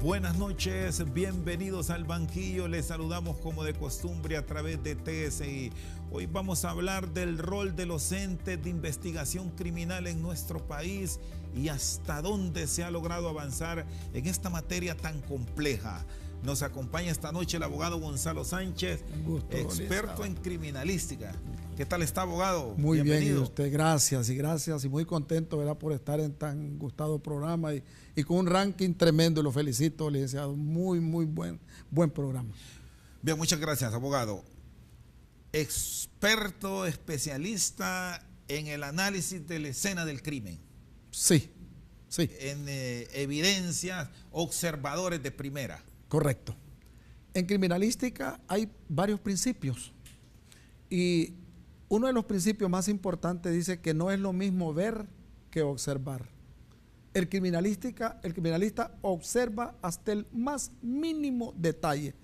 Buenas noches, bienvenidos al banquillo. Les saludamos como de costumbre a través de TSI. Hoy vamos a hablar del rol de los entes de investigación criminal en nuestro país y hasta dónde se ha logrado avanzar en esta materia tan compleja. Nos acompaña esta noche el abogado Gonzalo Sánchez, experto en criminalística. ¿Qué tal está, abogado? Muy bienvenido. Bien, y usted, gracias y muy contento, ¿verdad?, por estar en tan gustado programa y con un ranking tremendo. Lo felicito, licenciado. Muy buen programa. Bien, muchas gracias, abogado. Experto, especialista en el análisis de la escena del crimen. Sí. En evidencias, observadores de primera. Correcto. En criminalística hay varios principios y uno de los principios más importantes dice que no es lo mismo ver que observar. El criminalista observa hasta el más mínimo detalle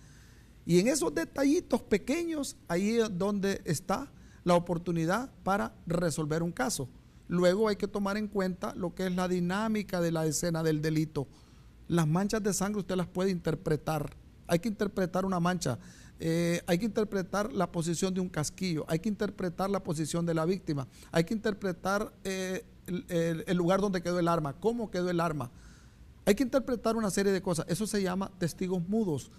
y en esos detallitos pequeños ahí es donde está la oportunidad para resolver un caso. Luego hay que tomar en cuenta lo que es la dinámica de la escena del delito. Las manchas de sangre usted las puede interpretar. Hay que interpretar una mancha, hay que interpretar la posición de un casquillo, hay que interpretar la posición de la víctima, hay que interpretar el lugar donde quedó el arma, cómo quedó el arma. Hay que interpretar una serie de cosas. Eso se llama testigos mudos,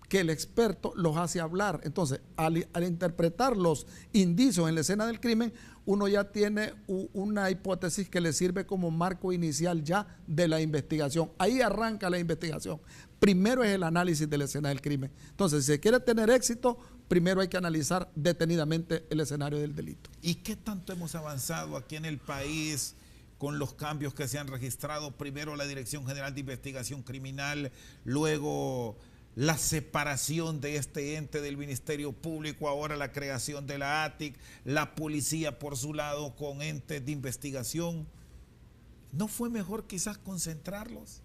que el experto los hace hablar. Entonces, al interpretar los indicios en la escena del crimen, uno ya tiene una hipótesis que le sirve como marco inicial ya de la investigación. Ahí arranca la investigación. Primero es el análisis de la escena del crimen. Entonces, si se quiere tener éxito, primero hay que analizar detenidamente el escenario del delito. ¿Y qué tanto hemos avanzado aquí en el país con los cambios que se han registrado? Primero la Dirección General de Investigación Criminal, luego la separación de este ente del Ministerio Público, ahora la creación de la ATIC, la policía por su lado con entes de investigación. ¿No fue mejor quizás concentrarlos?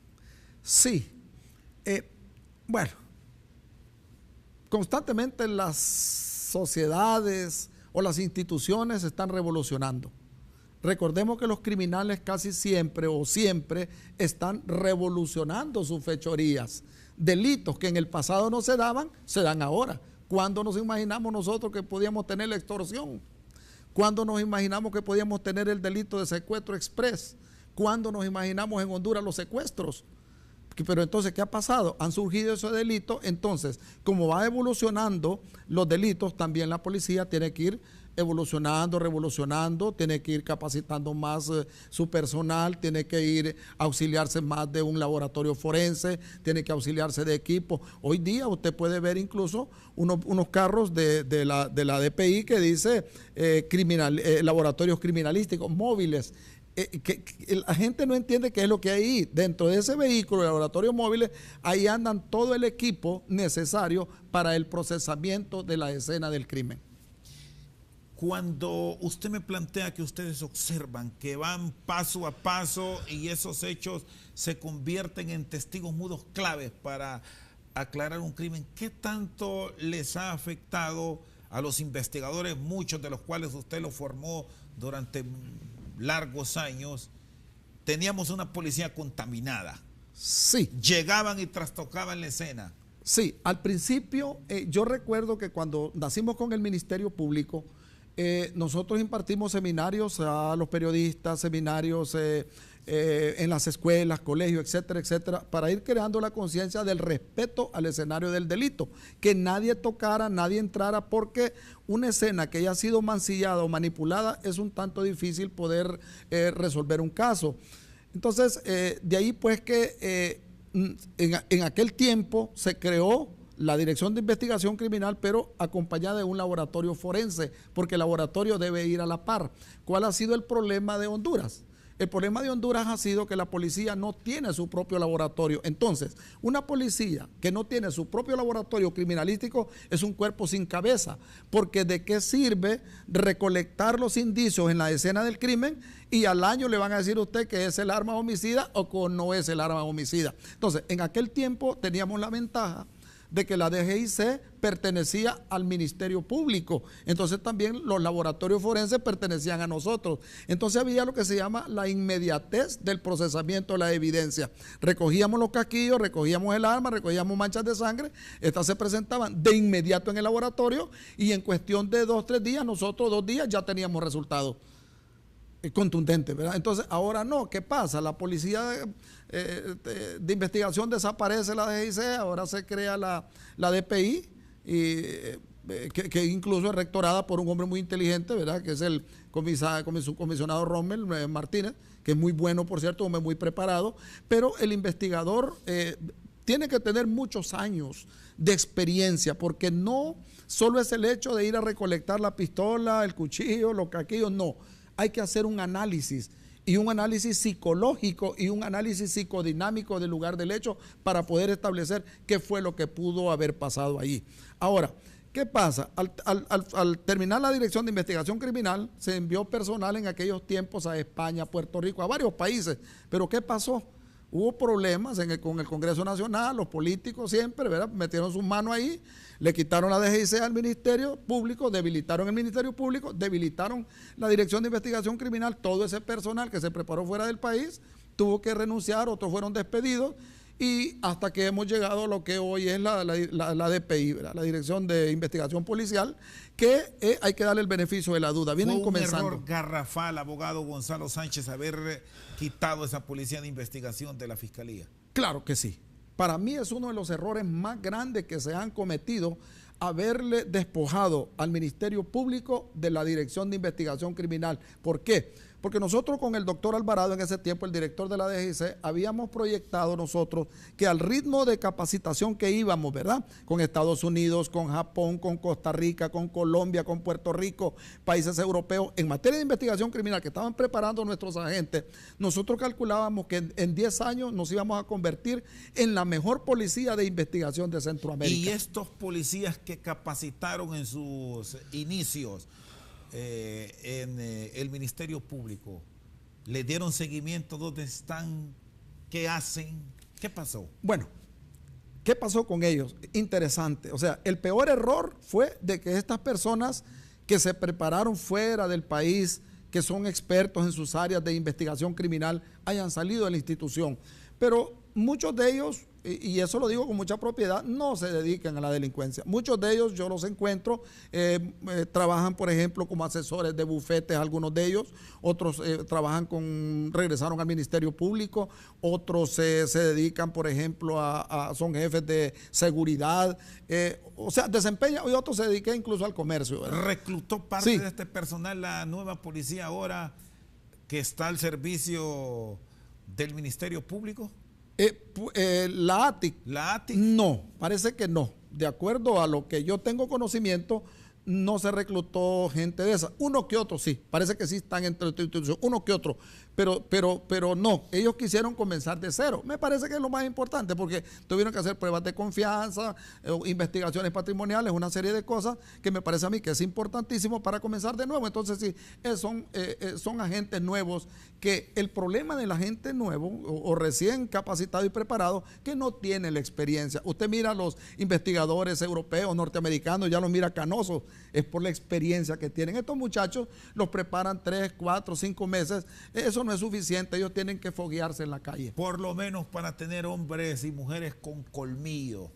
Sí. Bueno, constantemente las sociedades o las instituciones se están revolucionando. Recordemos que los criminales casi siempre están revolucionando sus fechorías. Delitos que en el pasado no se daban, se dan ahora. ¿Cuándo nos imaginamos nosotros que podíamos tener la extorsión? ¿Cuándo nos imaginamos que podíamos tener el delito de secuestro express? ¿Cuándo nos imaginamos en Honduras los secuestros? Pero entonces, ¿qué ha pasado? Han surgido esos delitos. Entonces, como va evolucionando los delitos, también la policía tiene que ir evolucionando, revolucionando, tiene que ir capacitando más su personal, tiene que ir a auxiliarse más de un laboratorio forense, tiene que auxiliarse de equipo. Hoy día usted puede ver incluso unos carros de la DPI que dice laboratorios criminalísticos móviles. Que la gente no entiende qué es lo que hay ahí. Dentro de ese vehículo de laboratorios móviles, ahí andan todo el equipo necesario para el procesamiento de la escena del crimen. Cuando usted me plantea que ustedes observan que van paso a paso y esos hechos se convierten en testigos mudos claves para aclarar un crimen, ¿qué tanto les ha afectado a los investigadores, muchos de los cuales usted los formó durante largos años? Teníamos una policía contaminada. Sí. Llegaban y trastocaban la escena. Sí, al principio yo recuerdo que cuando nacimos con el Ministerio Público, nosotros impartimos seminarios a los periodistas, seminarios en las escuelas, colegios, etcétera, etcétera, para ir creando la conciencia del respeto al escenario del delito, que nadie tocara, nadie entrara, porque una escena que haya sido mancillada o manipulada es un tanto difícil poder resolver un caso. Entonces, de ahí pues que en aquel tiempo se creó la Dirección de Investigación Criminal, pero acompañada de un laboratorio forense, porque el laboratorio debe ir a la par. ¿Cuál ha sido el problema de Honduras? El problema de Honduras ha sido que la policía no tiene su propio laboratorio. Entonces, una policía que no tiene su propio laboratorio criminalístico es un cuerpo sin cabeza, porque ¿de qué sirve recolectar los indicios en la escena del crimen y al año le van a decir a usted que es el arma homicida o que no es el arma homicida? Entonces, en aquel tiempo teníamos la ventaja de que la DGIC pertenecía al Ministerio Público. Entonces también los laboratorios forenses pertenecían a nosotros. Entonces había lo que se llama la inmediatez del procesamiento de la evidencia. Recogíamos los casquillos, recogíamos el arma, recogíamos manchas de sangre, estas se presentaban de inmediato en el laboratorio y en cuestión de 2 o 3 días, nosotros 2 días ya teníamos resultados contundentes, ¿verdad? Entonces ahora no, ¿qué pasa? La policía de investigación desaparece la DGIC, ahora se crea la DPI, que incluso es rectorada por un hombre muy inteligente, ¿verdad? Que es el subcomisionado Rommel Martínez, que es muy bueno, por cierto, hombre muy preparado, pero el investigador tiene que tener muchos años de experiencia, porque no solo es el hecho de ir a recolectar la pistola, el cuchillo, los casquillos, no. Hay que hacer un análisis, y un análisis psicológico y un análisis psicodinámico del lugar del hecho para poder establecer qué fue lo que pudo haber pasado allí. Ahora, ¿qué pasa? Al terminar la Dirección de Investigación Criminal, se envió personal en aquellos tiempos a España, a Puerto Rico, a varios países. ¿Pero qué pasó? Hubo problemas con el Congreso Nacional, los políticos siempre, ¿verdad? Metieron sus manos ahí, le quitaron la DGIC al Ministerio Público, debilitaron el Ministerio Público, debilitaron la Dirección de Investigación Criminal, todo ese personal que se preparó fuera del país tuvo que renunciar, otros fueron despedidos, y hasta que hemos llegado a lo que hoy es la DPI, ¿verdad? La Dirección de Investigación Policial, que hay que darle el beneficio de la duda. Vienen comenzando. Fue un error garrafal, abogado Gonzalo Sánchez, haber quitado esa policía de investigación de la Fiscalía. Claro que sí. Para mí es uno de los errores más grandes que se han cometido, haberle despojado al Ministerio Público de la Dirección de Investigación Criminal. ¿Por qué? Porque nosotros con el doctor Alvarado, en ese tiempo el director de la DGIC, habíamos proyectado nosotros que al ritmo de capacitación que íbamos, ¿verdad? Con Estados Unidos, con Japón, con Costa Rica, con Colombia, con Puerto Rico, países europeos, en materia de investigación criminal que estaban preparando nuestros agentes, nosotros calculábamos que en 10 años nos íbamos a convertir en la mejor policía de investigación de Centroamérica. Y estos policías que capacitaron en sus inicios en el Ministerio Público, ¿le dieron seguimiento? ¿Dónde están? ¿Qué hacen? ¿Qué pasó? Bueno, ¿qué pasó con ellos? Interesante. O sea, el peor error fue de que estas personas que se prepararon fuera del país, que son expertos en sus áreas de investigación criminal, hayan salido de la institución. Pero muchos de ellos, y eso lo digo con mucha propiedad, no se dedican a la delincuencia. Muchos de ellos yo los encuentro, trabajan por ejemplo como asesores de bufetes, algunos de ellos, otros regresaron al Ministerio Público, otros se dedican por ejemplo son jefes de seguridad, o sea, desempeñan, y otros se dedican incluso al comercio, ¿verdad? ¿Reclutó parte de este personal la nueva policía ahora que está al servicio del Ministerio Público? La ATIC. ¿La ATIC? No, parece que no. De acuerdo a lo que yo tengo conocimiento, no se reclutó gente de esa. Uno que otro sí, parece que sí están entre la institución, uno que otro, pero no, ellos quisieron comenzar de cero. Me parece que es lo más importante porque tuvieron que hacer pruebas de confianza, investigaciones patrimoniales, una serie de cosas que me parece a mí que es importantísimo para comenzar de nuevo. Entonces sí, son agentes nuevos, que el problema del agente nuevo o recién capacitado y preparado, que no tiene la experiencia. Usted mira a los investigadores europeos, norteamericanos, ya los mira canosos, es por la experiencia que tienen. Estos muchachos los preparan 3, 4, 5 meses, eso no es suficiente, ellos tienen que foguearse en la calle. Por lo menos para tener hombres y mujeres con colmillo,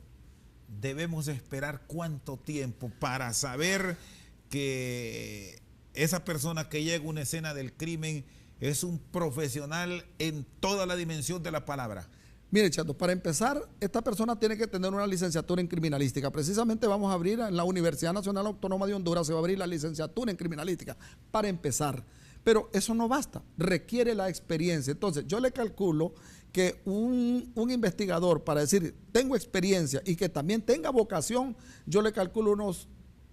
debemos esperar cuánto tiempo para saber que esa persona que llega a una escena del crimen es un profesional en toda la dimensión de la palabra. Mire, Chato, para empezar, esta persona tiene que tener una licenciatura en criminalística. Precisamente vamos a abrir en la Universidad Nacional Autónoma de Honduras, se va a abrir la licenciatura en criminalística, para empezar. Pero eso no basta, requiere la experiencia. Entonces, yo le calculo que un investigador, para decir, tengo experiencia y que también tenga vocación, yo le calculo unos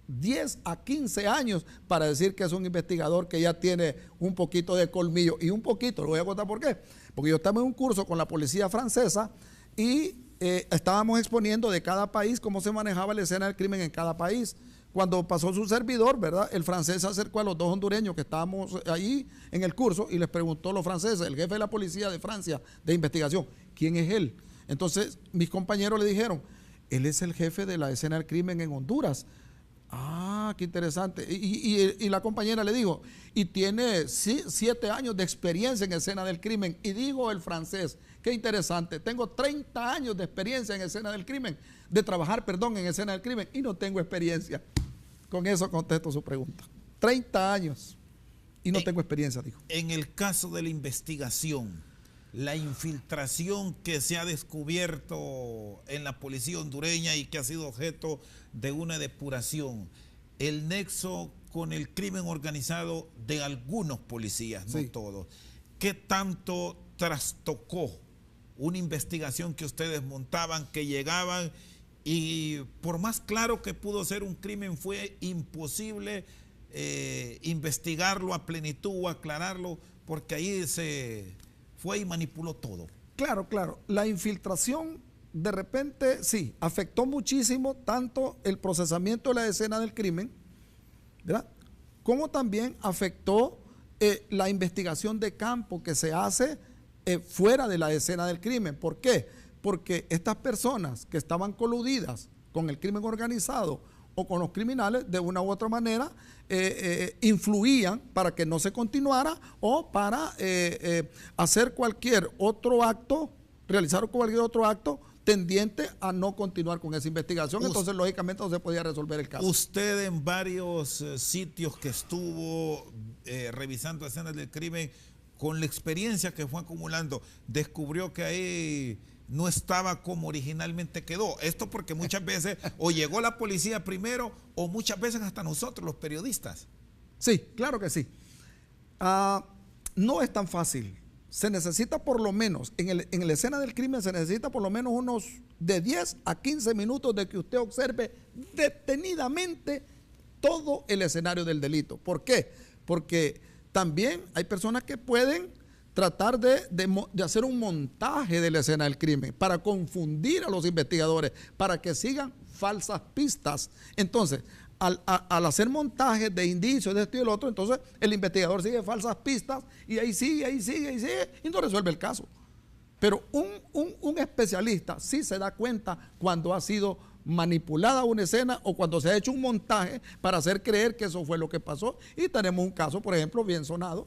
10 a 15 años para decir que es un investigador que ya tiene un poquito de colmillo. Y un poquito, le voy a contar por qué. Porque yo estaba en un curso con la policía francesa y estábamos exponiendo de cada país cómo se manejaba la escena del crimen en cada país. Cuando pasó su servidor, ¿verdad? El francés se acercó a los 2 hondureños que estábamos ahí en el curso y les preguntó a los franceses, el jefe de la policía de Francia de investigación, ¿quién es él? Entonces mis compañeros le dijeron, Él es el jefe de la escena del crimen en Honduras. Ah, qué interesante. Y la compañera le dijo, y tiene 7 años de experiencia en escena del crimen. Y dijo el francés, qué interesante, tengo 30 años de experiencia en escena del crimen, de trabajar, perdón, en escena del crimen, y no tengo experiencia. Con eso contesto su pregunta. 30 años y no tengo experiencia, dijo. En el caso de la investigación, la infiltración que se ha descubierto en la policía hondureña y que ha sido objeto de una depuración, el nexo con el crimen organizado de algunos policías, no todos, ¿qué tanto trastocó una investigación que ustedes montaban, que llegaban y por más claro que pudo ser un crimen, fue imposible investigarlo a plenitud o aclararlo, porque ahí se fue y manipuló todo? Claro, claro. La infiltración de repente sí afectó muchísimo tanto el procesamiento de la escena del crimen, ¿verdad?, como también afectó la investigación de campo que se hace fuera de la escena del crimen. ¿Por qué? Porque estas personas que estaban coludidas con el crimen organizado o con los criminales, de una u otra manera, influían para que no se continuara o para hacer cualquier otro acto, realizar cualquier otro acto tendiente a no continuar con esa investigación. Entonces, lógicamente, no se podía resolver el caso. Usted en varios sitios que estuvo revisando escenas del crimen, con la experiencia que fue acumulando, descubrió que ahí no estaba como originalmente quedó. Esto porque muchas veces o llegó la policía primero o muchas veces hasta nosotros, los periodistas. Sí, claro que sí. No es tan fácil. Se necesita por lo menos, en la escena del crimen se necesita por lo menos unos de 10 a 15 minutos de que usted observe detenidamente todo el escenario del delito. ¿Por qué? Porque también hay personas que pueden tratar de hacer un montaje de la escena del crimen para confundir a los investigadores, para que sigan falsas pistas. Entonces, al hacer montajes de indicios de esto y del otro, entonces el investigador sigue falsas pistas y ahí sigue y no resuelve el caso. Pero un especialista sí se da cuenta cuando ha sido manipulada una escena o cuando se ha hecho un montaje para hacer creer que eso fue lo que pasó. Y tenemos un caso, por ejemplo, bien sonado,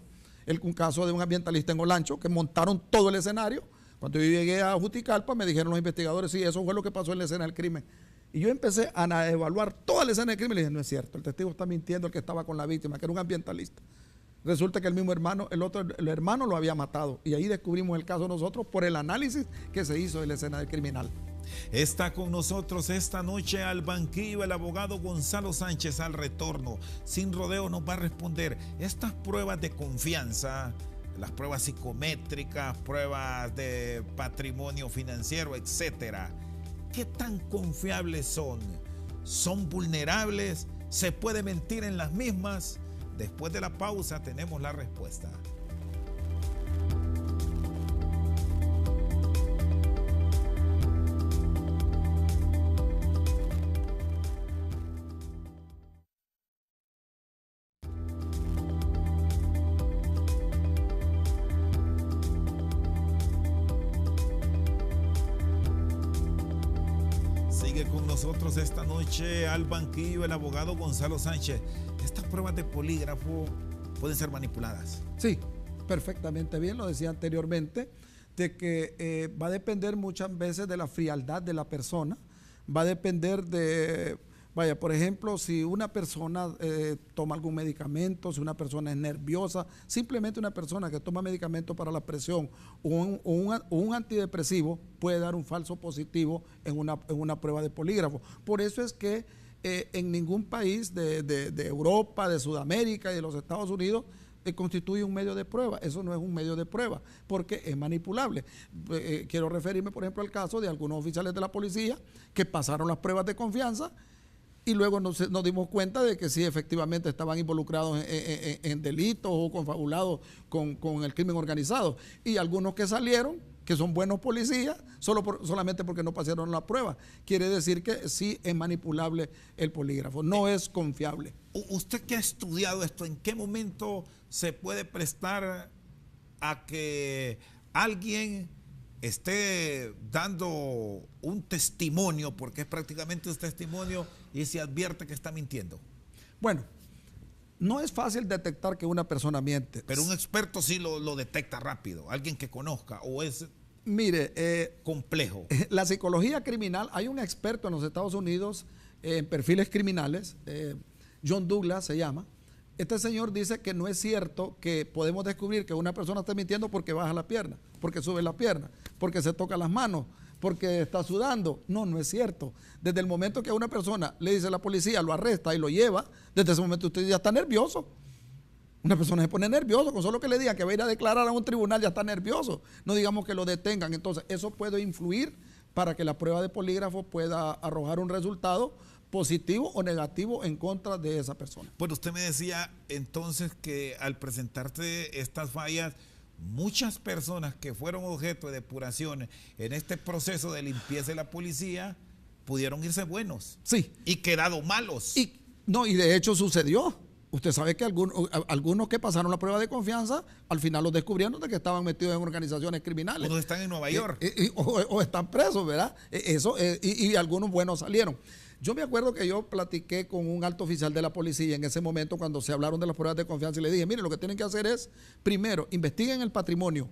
un caso de un ambientalista en Olancho que montaron todo el escenario. Cuando yo llegué a Juticalpa me dijeron los investigadores, sí, eso fue lo que pasó en la escena del crimen. Y yo empecé a evaluar toda la escena del crimen y le dije, no es cierto, el testigo está mintiendo, el que estaba con la víctima, que era un ambientalista. Resulta que el mismo hermano, el hermano lo había matado. Y ahí descubrimos el caso nosotros por el análisis que se hizo de la escena del criminal. Está con nosotros esta noche al banquillo el abogado Gonzalo Sánchez. Al retorno, sin rodeo, nos va a responder estas pruebas de confianza, las pruebas psicométricas, pruebas de patrimonio financiero, etcétera. ¿Qué tan confiables son? ¿Son vulnerables? ¿Se puede mentir en las mismas? Después de la pausa tenemos la respuesta. Sigue con nosotros esta noche al banquillo el abogado Gonzalo Sánchez. Estas pruebas de polígrafo pueden ser manipuladas. Sí, perfectamente bien, lo decía anteriormente, de que va a depender muchas veces de la frialdad de la persona, va a depender de, vaya, por ejemplo, si una persona toma algún medicamento, si una persona es nerviosa, simplemente una persona que toma medicamento para la presión o un antidepresivo puede dar un falso positivo en una prueba de polígrafo. Por eso es que en ningún país de Europa, de Sudamérica y de los Estados Unidos constituye un medio de prueba. Eso no es un medio de prueba porque es manipulable. Quiero referirme, por ejemplo, al caso de algunos oficiales de la policía que pasaron las pruebas de confianza y luego nos dimos cuenta de que sí, efectivamente estaban involucrados en delitos o confabulados con el crimen organizado. Y algunos que salieron, que son buenos policías, solamente porque no pasaron la prueba. Quiere decir que sí es manipulable el polígrafo, no es confiable. Usted que ha estudiado esto, ¿en qué momento se puede prestar a que alguien esté dando un testimonio, porque es prácticamente un testimonio, y se advierte que está mintiendo? Bueno, no es fácil detectar que una persona miente. Pero un experto sí lo detecta rápido, alguien que conozca, o es... Mire, complejo. La psicología criminal, hay un experto en los Estados Unidos en perfiles criminales, John Douglas se llama. Este señor dice que no es cierto que podemos descubrir que una persona está mintiendo porque baja la pierna, porque sube la pierna, porque se toca las manos, porque está sudando. No, no es cierto. Desde el momento que a una persona le dice a la policía, lo arresta y lo lleva, desde ese momento usted ya está nervioso. Una persona se pone nervioso, con solo que le digan que va a ir a declarar a un tribunal ya está nervioso. No digamos que lo detengan. Entonces, eso puede influir para que la prueba de polígrafo pueda arrojar un resultado positivo o negativo en contra de esa persona. Bueno, usted me decía entonces que al presentarse estas fallas, muchas personas que fueron objeto de depuraciones en este proceso de limpieza de la policía pudieron irse buenos. Sí. Y quedado malos. Y de hecho sucedió. Usted sabe que algunos que pasaron la prueba de confianza, al final los descubrieron de que estaban metidos en organizaciones criminales. Unos están en Nueva York. O están presos, ¿verdad? Y algunos buenos salieron. Yo me acuerdo que yo platiqué con un alto oficial de la policía en ese momento cuando se hablaron de las pruebas de confianza y le dije, mire, lo que tienen que hacer es, primero, investiguen el patrimonio,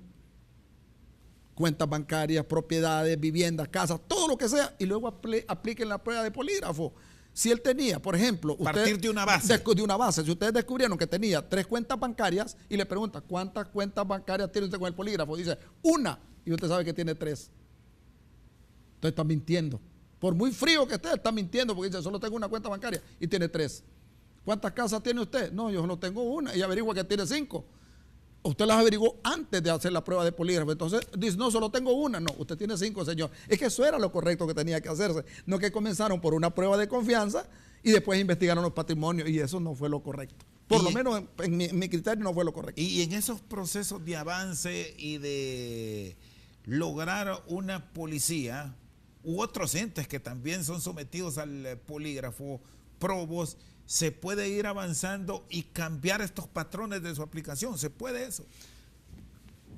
cuentas bancarias, propiedades, viviendas, casas, todo lo que sea, y luego apliquen la prueba de polígrafo. Si él tenía, por ejemplo, partir de una base. De una base, si ustedes descubrieron que tenía 3 cuentas bancarias y le preguntan, ¿cuántas cuentas bancarias tiene usted con el polígrafo? Dice, 1, y usted sabe que tiene 3. Entonces está mintiendo. Por muy frío que esté, está mintiendo porque dice, solo tengo una cuenta bancaria y tiene 3. ¿Cuántas casas tiene usted? No, yo solo tengo una, y averigua que tiene 5. Usted las averiguó antes de hacer la prueba de polígrafo. Entonces dice, no, solo tengo una. No, usted tiene 5, señor. Es que eso era lo correcto que tenía que hacerse. No que comenzaron por una prueba de confianza y después investigaron los patrimonios, y eso no fue lo correcto. Por lo menos en mi criterio no fue lo correcto. Y en esos procesos de avance y de lograr una policía u otros entes que también son sometidos al polígrafo, probos, ¿se puede ir avanzando y cambiar estos patrones de su aplicación? ¿Se puede eso?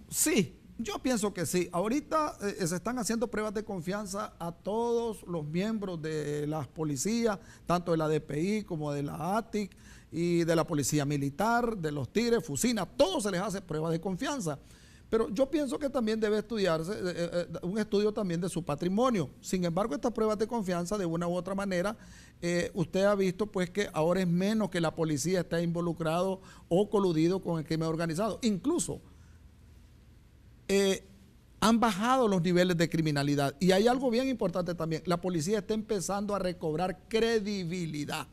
Sí, yo pienso que sí. Ahorita se están haciendo pruebas de confianza a todos los miembros de las policías, tanto de la DPI como de la ATIC y de la Policía Militar, de los Tigres, Fusina, todos se les hace pruebas de confianza. Pero yo pienso que también debe estudiarse un estudio también de su patrimonio. Sin embargo, estas pruebas de confianza, de una u otra manera, usted ha visto pues que ahora es menos que la policía está involucrado o coludido con el crimen organizado. Incluso han bajado los niveles de criminalidad. Y hay algo bien importante también. La policía está empezando a recobrar credibilidad,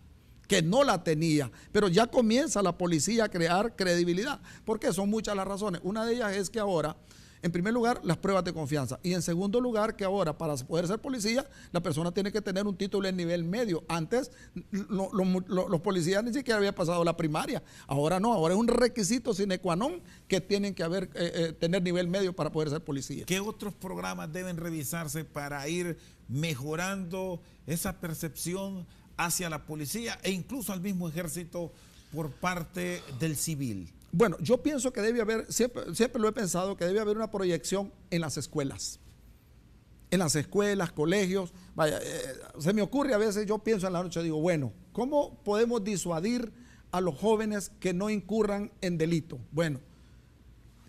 que no la tenía, pero ya comienza la policía a crear credibilidad. ¿Por qué? Son muchas las razones. Una de ellas es que ahora, en primer lugar, las pruebas de confianza. Y en segundo lugar, que ahora para poder ser policía, la persona tiene que tener un título en nivel medio. Antes, los policías ni siquiera habían pasado la primaria. Ahora no, ahora es un requisito sine qua non que tienen que tener nivel medio para poder ser policía. ¿Qué otros programas deben revisarse para ir mejorando esa percepción hacia la policía e incluso al mismo ejército por parte del civil? Bueno, yo pienso que debe haber, siempre lo he pensado, que debe haber una proyección en las escuelas. En las escuelas, colegios. Vaya, se me ocurre a veces, yo pienso en la noche, digo, bueno, ¿cómo podemos disuadir a los jóvenes que no incurran en delito? Bueno,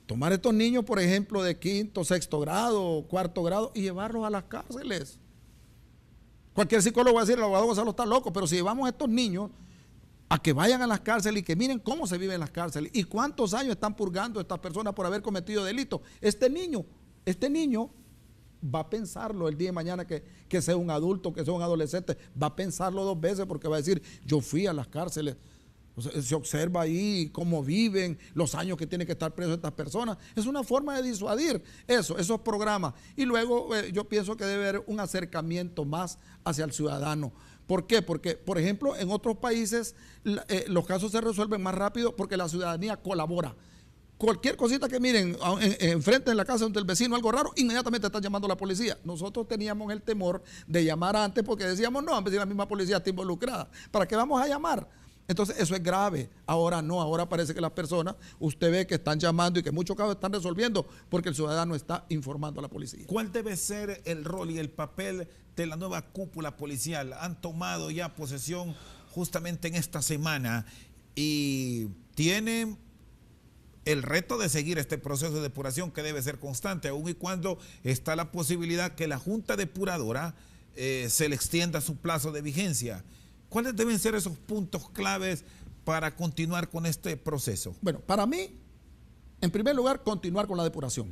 tomar estos niños, por ejemplo, de 5º, 6º grado, 4º grado y llevarlos a las cárceles. Cualquier psicólogo va a decir, el abogado Gonzalo está loco, pero si llevamos a estos niños a que vayan a las cárceles y que miren cómo se vive en las cárceles y cuántos años están purgando estas personas por haber cometido delitos, este niño va a pensarlo el día de mañana que sea un adulto, que sea un adolescente, va a pensarlo 2 veces porque va a decir, yo fui a las cárceles. O sea, se observa ahí cómo viven, los años que tienen que estar presos estas personas. Es una forma de disuadir esos programas. Y luego yo pienso que debe haber un acercamiento más hacia el ciudadano. ¿Por qué? Porque, por ejemplo, en otros países los casos se resuelven más rápido porque la ciudadanía colabora. Cualquier cosita que miren enfrente de la casa del vecino, algo raro, inmediatamente están llamando a la policía. Nosotros teníamos el temor de llamar antes porque decíamos, no, a veces la misma policía está involucrada. ¿Para qué vamos a llamar? Entonces eso es grave. Ahora no, ahora parece que las personas, usted ve que están llamando y que muchos casos están resolviendo porque el ciudadano está informando a la policía. ¿Cuál debe ser el rol y el papel de la nueva cúpula policial? Han tomado ya posesión justamente en esta semana y tienen el reto de seguir este proceso de depuración que debe ser constante, aun y cuando está la posibilidad que la Junta Depuradora se le extienda su plazo de vigencia. ¿Cuáles deben ser esos puntos claves para continuar con este proceso? Bueno, para mí, en primer lugar, continuar con la depuración.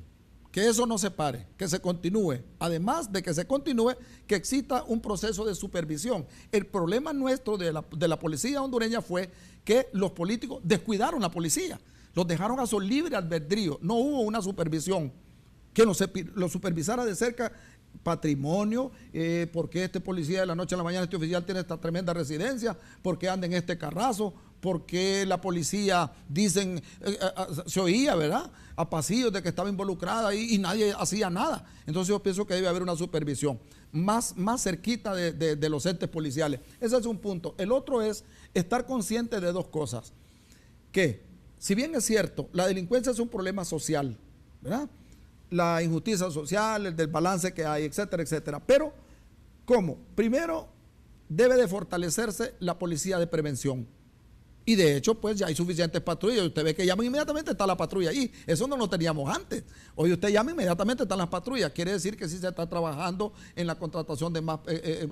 Que eso no se pare, que se continúe. Además de que se continúe, que exista un proceso de supervisión. El problema nuestro de la policía hondureña fue que los políticos descuidaron la policía. Los dejaron a su libre albedrío. No hubo una supervisión que lo supervisara de cerca. Patrimonio, por qué este policía de la noche a la mañana, este oficial tiene esta tremenda residencia, por qué anda en este carrazo, por qué la policía, dicen, se oía, ¿verdad?, a pasillos de que estaba involucrada y nadie hacía nada. Entonces yo pienso que debe haber una supervisión más cerquita de los entes policiales. Ese es un punto. El otro es estar consciente de dos cosas, que si bien es cierto, la delincuencia es un problema social, ¿verdad?, la injusticia social, el desbalance que hay, etcétera, etcétera. Pero, ¿cómo? Primero, debe de fortalecerse la policía de prevención. Y de hecho, pues ya hay suficientes patrullas. Usted ve que llama inmediatamente, está la patrulla ahí. Eso no lo teníamos antes. Hoy usted llama inmediatamente, están las patrullas. Quiere decir que sí se está trabajando en la contratación de más,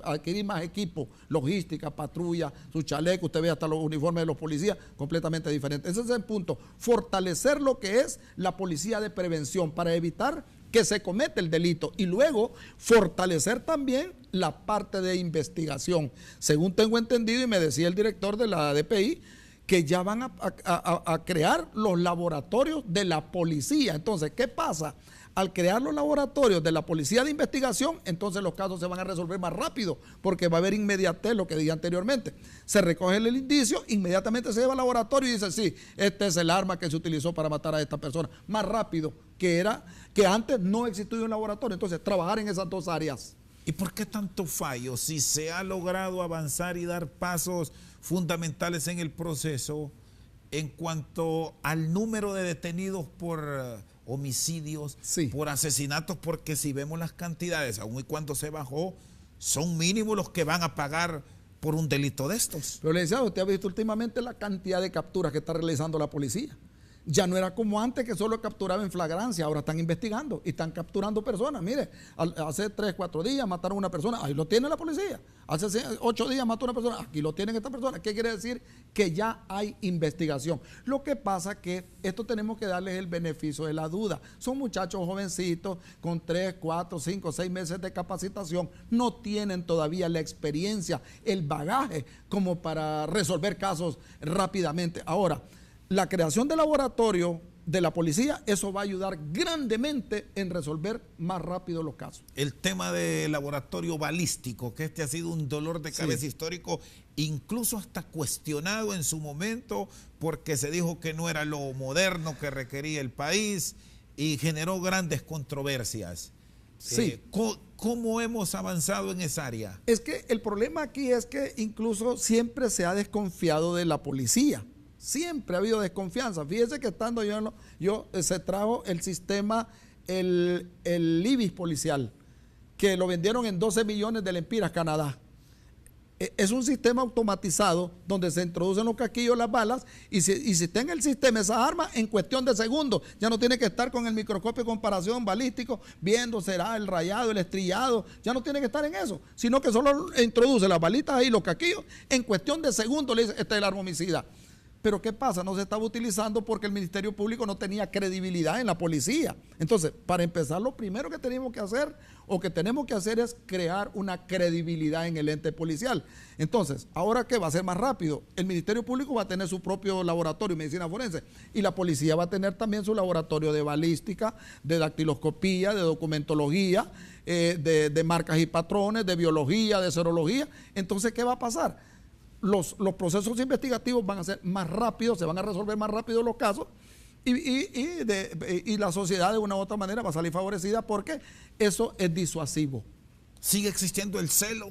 adquirir más equipo, logística, patrulla, su chaleco. Usted ve hasta los uniformes de los policías completamente diferentes. Ese es el punto. Fortalecer lo que es la policía de prevención para evitar que se cometa el delito y luego fortalecer también la parte de investigación. Según tengo entendido y me decía el director de la DPI, que ya van a crear los laboratorios de la policía. Entonces, ¿qué pasa? Al crear los laboratorios de la policía de investigación, entonces los casos se van a resolver más rápido, porque va a haber inmediatez, lo que dije anteriormente. Se recoge el indicio, inmediatamente se lleva al laboratorio y dice, sí, este es el arma que se utilizó para matar a esta persona. Más rápido que antes no existía un laboratorio. Entonces, trabajar en esas dos áreas. ¿Y por qué tanto fallo? Si se ha logrado avanzar y dar pasos fundamentales en el proceso en cuanto al número de detenidos por homicidios, sí, por asesinatos, porque si vemos las cantidades, aun y cuando se bajó, son mínimos los que van a pagar por un delito de estos. Pero le decía, usted ha visto últimamente la cantidad de capturas que está realizando la policía. Ya no era como antes que solo capturaba en flagrancia, ahora están investigando y están capturando personas. Mire, hace 3, 4 días mataron a una persona, ahí lo tiene la policía. Hace 8 días mató a una persona, aquí lo tienen esta persona. ¿Qué quiere decir? Que ya hay investigación. Lo que pasa es que esto tenemos que darles el beneficio de la duda. Son muchachos jovencitos con 3, 4, 5, 6 meses de capacitación, no tienen todavía la experiencia, el bagaje como para resolver casos rápidamente. Ahora, la creación de laboratorio de la policía, eso va a ayudar grandemente en resolver más rápido los casos. El tema del laboratorio balístico, que este ha sido un dolor de cabeza, sí, histórico, incluso hasta cuestionado en su momento, porque se dijo que no era lo moderno que requería el país y generó grandes controversias. Sí. ¿Cómo hemos avanzado en esa área? Es que el problema aquí es que incluso siempre se ha desconfiado de la policía. Siempre ha habido desconfianza. Fíjese que estando se trajo el sistema, el IBIS policial, que lo vendieron en 12 millones de lempiras, Canadá. Es un sistema automatizado donde se introducen los casquillos, las balas, y si está en el sistema esa arma, en cuestión de segundos, ya no tiene que estar con el microscopio de comparación balístico, viendo será el rayado, el estrillado, ya no tiene que estar en eso, sino que solo introduce las balitas ahí, los casquillos, en cuestión de segundos le dice, este es el arma homicida. Pero ¿qué pasa? No se estaba utilizando porque el Ministerio Público no tenía credibilidad en la policía. Entonces, para empezar, lo primero que tenemos que hacer es crear una credibilidad en el ente policial. Entonces, ¿ahora qué va a ser más rápido? El Ministerio Público va a tener su propio laboratorio de medicina forense y la policía va a tener también su laboratorio de balística, de dactiloscopía, de documentología, de marcas y patrones, de biología, de serología. Entonces, ¿qué va a pasar? Los procesos investigativos van a ser más rápidos, se van a resolver más rápido los casos y la sociedad de una u otra manera va a salir favorecida porque eso es disuasivo. ¿Sigue existiendo el celo?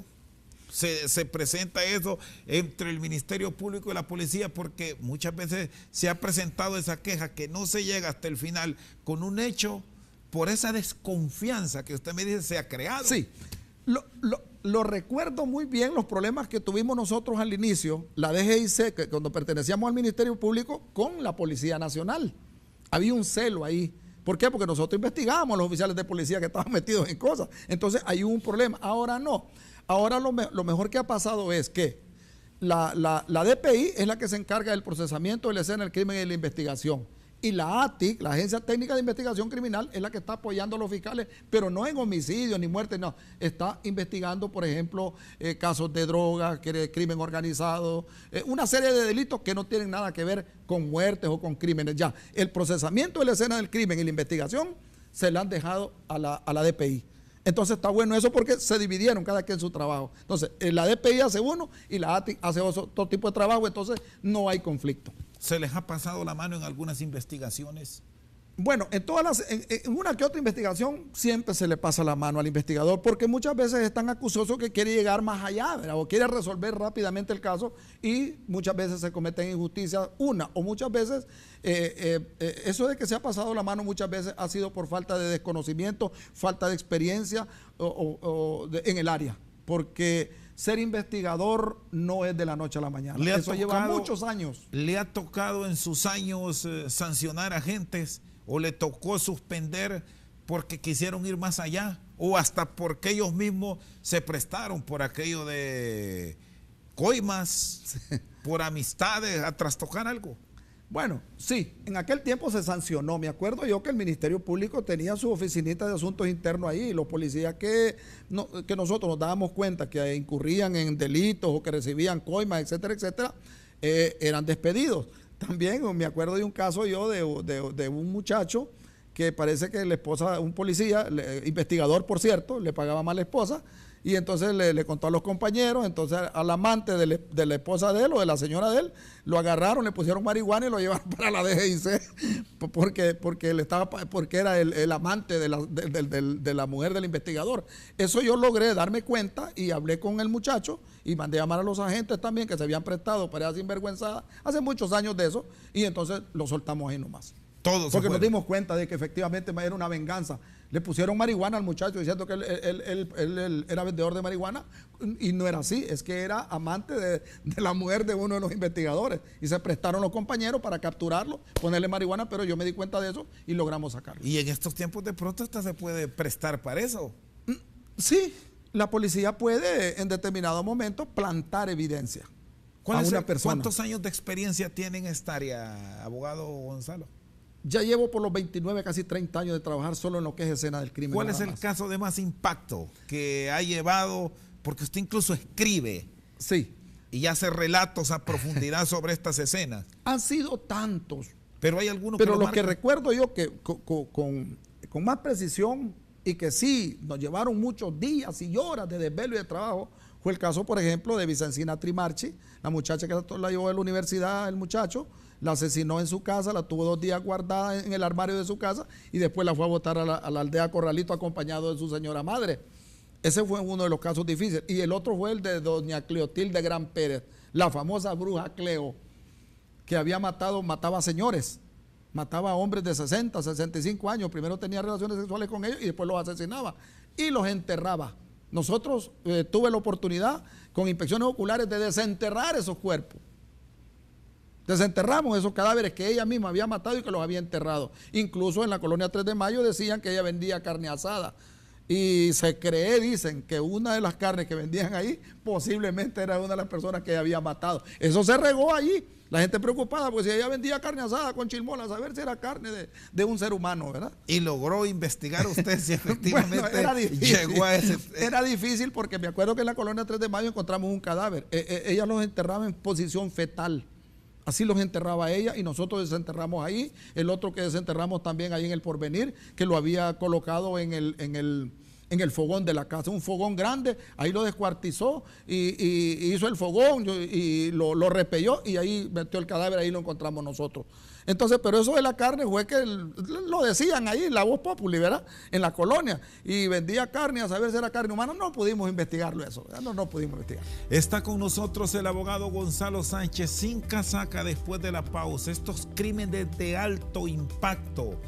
se presenta eso entre el Ministerio Público y la policía? Porque muchas veces se ha presentado esa queja que no se llega hasta el final con un hecho por esa desconfianza que usted me dice se ha creado. Sí, lo recuerdo muy bien, los problemas que tuvimos nosotros al inicio, la DGIC, que cuando pertenecíamos al Ministerio Público, con la Policía Nacional. Había un celo ahí. ¿Por qué? Porque nosotros investigábamos a los oficiales de policía que estaban metidos en cosas. Entonces ahí hubo un problema. Ahora no. Ahora lo mejor que ha pasado es que la DPI es la que se encarga del procesamiento de la escena del crimen y la investigación. Y la ATIC, la Agencia Técnica de Investigación Criminal, es la que está apoyando a los fiscales, pero no en homicidio ni muerte, no. Está investigando, por ejemplo, casos de droga, crimen organizado, una serie de delitos que no tienen nada que ver con muertes o con crímenes. Ya, el procesamiento de la escena del crimen y la investigación se le han dejado a la DPI. Entonces está bueno eso porque se dividieron cada quien su trabajo. Entonces, la DPI hace uno y la ATIC hace otro tipo de trabajo, entonces no hay conflicto. ¿Se les ha pasado la mano en algunas investigaciones? Bueno, en una que otra investigación siempre se le pasa la mano al investigador porque muchas veces es tan acusoso que quiere llegar más allá, ¿verdad? O quiere resolver rápidamente el caso y muchas veces se cometen injusticias, o muchas veces eso de que se ha pasado la mano muchas veces ha sido por falta de desconocimiento, falta de experiencia en el área, porque ser investigador no es de la noche a la mañana. Eso lleva muchos años. ¿Le ha tocado en sus años sancionar agentes o le tocó suspender porque quisieron ir más allá o hasta porque ellos mismos se prestaron por aquello de coimas, por amistades, a trastocar algo? Bueno, sí, en aquel tiempo se sancionó. Me acuerdo yo que el Ministerio Público tenía su oficinita de asuntos internos ahí y los policías que nosotros nos dábamos cuenta que incurrían en delitos o que recibían coimas, etcétera, etcétera, eran despedidos. También me acuerdo de un caso yo de un muchacho que parece que la esposa, un policía, investigador por cierto, le pagaba mal a la esposa y entonces le contó a los compañeros, entonces al amante de la esposa de él o de la señora de él, lo agarraron, le pusieron marihuana y lo llevaron para la DGIC porque era el amante de la mujer del investigador. Eso yo logré darme cuenta y hablé con el muchacho y mandé a llamar a los agentes también que se habían prestado para esa sinvergüenzada hace muchos años de eso y entonces lo soltamos ahí nomás. Porque nos dimos cuenta de que efectivamente era una venganza. Le pusieron marihuana al muchacho diciendo que él era vendedor de marihuana y no era así, es que era amante de la mujer de uno de los investigadores y se prestaron los compañeros para capturarlo, ponerle marihuana, pero yo me di cuenta de eso y logramos sacarlo. Y en estos tiempos de protesta se puede prestar para eso. Sí, la policía puede en determinado momento plantar evidencia a una persona. ¿Cuántos años de experiencia tiene en esta área, abogado Gonzalo? Ya llevo por los 29, casi 30 años de trabajar solo en lo que es escena del crimen. ¿Cuál es el caso de más impacto que ha llevado? Porque usted incluso escribe. Sí. Y hace relatos a profundidad sobre estas escenas. Han sido tantos. Pero hay algunos que los que recuerdo yo que con más precisión y que sí nos llevaron muchos días y horas de desvelo y de trabajo, fue el caso, por ejemplo, de Vicencina Trimarchi, la muchacha que la llevó de la universidad, el muchacho, la asesinó en su casa, la tuvo 2 días guardada en el armario de su casa y después la fue a botar a la aldea Corralito acompañado de su señora madre. Ese fue uno de los casos difíciles. Y el otro fue el de doña Cleotilde Gran Pérez, la famosa bruja Cleo, que mataba señores, mataba a hombres de 60, 65 años. Primero tenía relaciones sexuales con ellos y después los asesinaba y los enterraba. Nosotros tuve la oportunidad con inspecciones oculares de desenterrar esos cuerpos. Desenterramos esos cadáveres que ella misma había matado y que los había enterrado. Incluso en la colonia 3 de Mayo decían que ella vendía carne asada. Y se cree, dicen, que una de las carnes que vendían ahí posiblemente era una de las personas que ella había matado. Eso se regó allí. La gente preocupada, pues si ella vendía carne asada con chilmol, a saber si era carne de un ser humano, ¿verdad? Y logró investigar usted si efectivamente bueno, llegó a ese... Era difícil porque me acuerdo que en la colonia 3 de Mayo encontramos un cadáver. Ella los enterraba en posición fetal. Así los enterraba ella y nosotros desenterramos ahí. El otro que desenterramos también ahí en el Porvenir, que lo había colocado en en el fogón de la casa, un fogón grande, ahí lo descuartizó y hizo el fogón y lo repelló y ahí metió el cadáver, ahí lo encontramos nosotros. Entonces, pero eso de la carne fue que lo decían ahí, la voz populi, ¿verdad? En la colonia, y vendía carne, a saber si era carne humana, no pudimos investigarlo eso, no pudimos investigar. Está con nosotros el abogado Gonzalo Sánchez, sin casaca después de la pausa. Estos crímenes de alto impacto,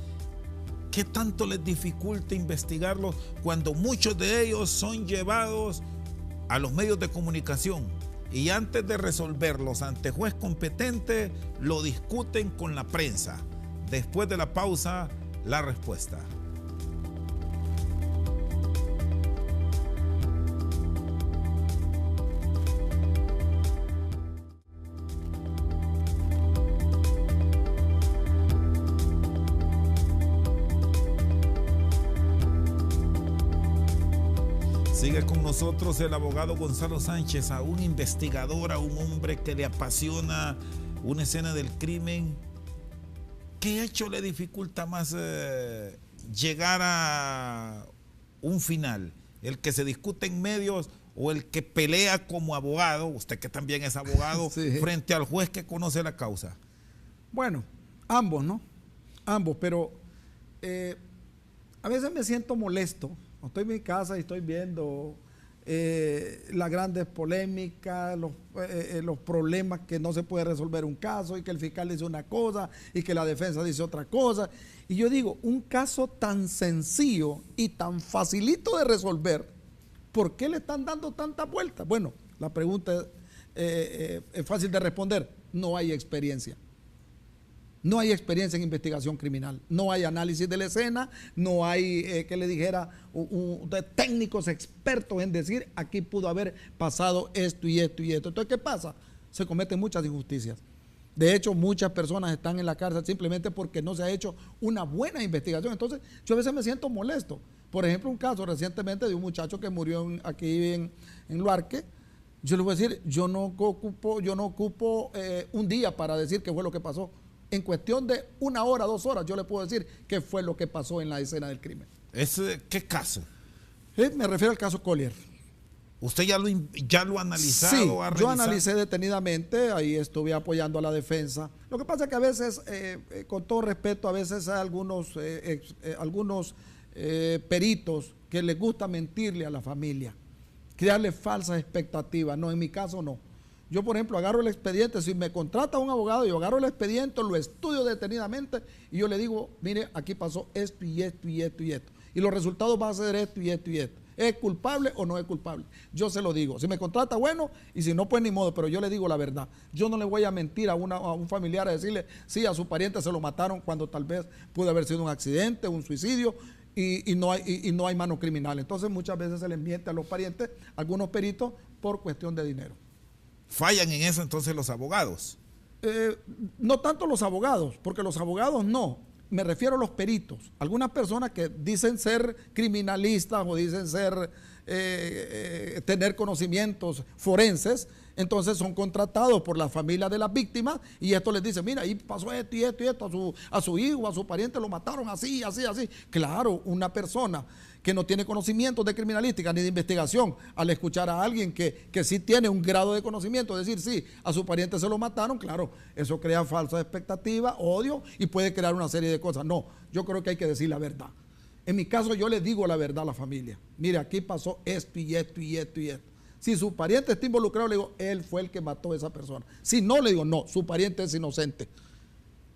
¿qué tanto les dificulta investigarlos cuando muchos de ellos son llevados a los medios de comunicación y antes de resolverlos ante juez competente lo discuten con la prensa? Después de la pausa, la respuesta. Sigue con nosotros el abogado Gonzalo Sánchez, a un investigador, a un hombre que le apasiona una escena del crimen. ¿Qué hecho le dificulta más llegar a un final? ¿El que se discute en medios o el que pelea como abogado, usted que también es abogado, sí, frente al juez que conoce la causa? Bueno, ambos, ¿no? Ambos, pero a veces me siento molesto. Estoy en mi casa y estoy viendo las grandes polémicas, los problemas que no se puede resolver un caso y que el fiscal dice una cosa y que la defensa dice otra cosa. Y yo digo, un caso tan sencillo y tan facilito de resolver, ¿por qué le están dando tantas vueltas? Bueno, la pregunta es fácil de responder. No hay experiencia. No hay experiencia en investigación criminal, no hay análisis de la escena, no hay, que le dijera, de técnicos expertos en decir, aquí pudo haber pasado esto y esto y esto. Entonces, ¿qué pasa? Se cometen muchas injusticias. De hecho, muchas personas están en la cárcel simplemente porque no se ha hecho una buena investigación. Entonces, yo a veces me siento molesto. Por ejemplo, un caso recientemente de un muchacho que murió aquí en Luarque. Yo le voy a decir, yo no ocupo un día para decir qué fue lo que pasó. En cuestión de 1 hora, 2 horas, yo le puedo decir qué fue lo que pasó en la escena del crimen. ¿Qué caso? Me refiero al caso Collier. ¿Usted ya lo ha analizado? Sí, yo analicé detenidamente, ahí estuve apoyando a la defensa. Lo que pasa es que a veces, con todo respeto, a veces hay algunos peritos que les gusta mentirle a la familia, crearle falsas expectativas. No, en mi caso no. Yo, por ejemplo, agarro el expediente, si me contrata un abogado, yo agarro el expediente, lo estudio detenidamente y yo le digo, mire, aquí pasó esto y esto y esto y esto. Y los resultados van a ser esto y esto y esto. ¿Es culpable o no es culpable? Yo se lo digo. Si me contrata, bueno, y si no, pues ni modo, pero yo le digo la verdad. Yo no le voy a mentir a un familiar a decirle, sí, a su pariente se lo mataron cuando tal vez pudo haber sido un accidente, un suicidio, y no hay mano criminal. Entonces, muchas veces se les miente a los parientes, algunos peritos, por cuestión de dinero. ¿Fallan en eso entonces los abogados? No tanto los abogados, porque los abogados no, me refiero a los peritos. Algunas personas que dicen ser criminalistas o dicen ser tener conocimientos forenses, entonces son contratados por la familia de las víctimas y esto les dice, mira, ahí pasó esto y esto y esto, a su hijo, a su pariente lo mataron así, así, así. Claro, una persona que no tiene conocimientos de criminalística ni de investigación, al escuchar a alguien que sí tiene un grado de conocimiento, decir, sí, a su pariente se lo mataron, claro, eso crea falsas expectativas, odio y puede crear una serie de cosas. No, yo creo que hay que decir la verdad. En mi caso, yo le digo la verdad a la familia. Mire, aquí pasó esto y esto y esto y esto. Si su pariente está involucrado, le digo, él fue el que mató a esa persona. Si no, le digo, no, su pariente es inocente.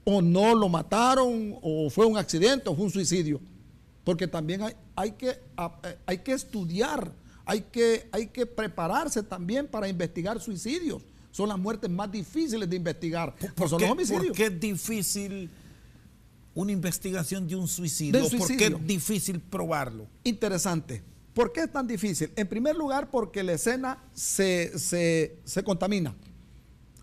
O no lo mataron, o fue un accidente, o fue un suicidio. Porque también hay que estudiar, hay que prepararse también para investigar suicidios. Son las muertes más difíciles de investigar. ¿Por qué es difícil una investigación de un suicidio? ¿Por qué es difícil probarlo? Interesante. ¿Por qué es tan difícil? En primer lugar, porque la escena se contamina.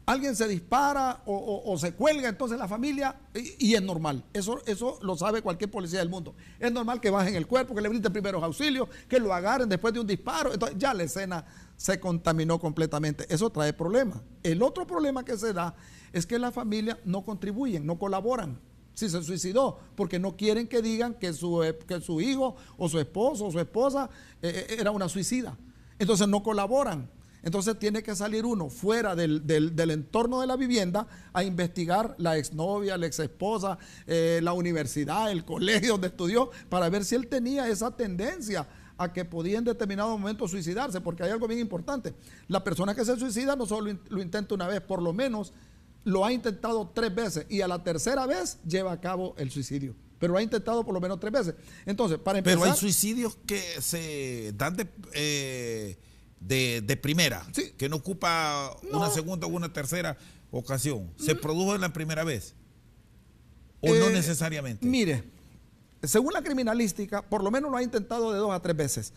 Alguien se dispara o se cuelga, entonces la familia, y es normal, eso lo sabe cualquier policía del mundo. Es normal que bajen el cuerpo, que le brinden primeros auxilios, que lo agarren después de un disparo. Entonces ya la escena se contaminó completamente. Eso trae problemas. El otro problema que se da es que las familias no contribuyen, no colaboran. si se suicidó, porque no quieren que digan que su hijo o su esposo o su esposa era una suicida. Entonces no colaboran. Entonces tiene que salir uno fuera del entorno de la vivienda a investigar la exnovia, la exesposa, la universidad, el colegio donde estudió, para ver si él tenía esa tendencia a que podía en determinado momento suicidarse, porque hay algo bien importante. La persona que se suicida no solo lo intenta una vez, por lo menos lo ha intentado 3 veces y a la tercera vez lleva a cabo el suicidio. Pero lo ha intentado por lo menos 3 veces. Entonces, para empezar... Pero hay suicidios que se dan de primera, sí, que no ocupa una segunda o una tercera ocasión. ¿Se produjo en la primera vez? ¿O no necesariamente? Mire, según la criminalística, por lo menos lo ha intentado de 2 a 3 veces.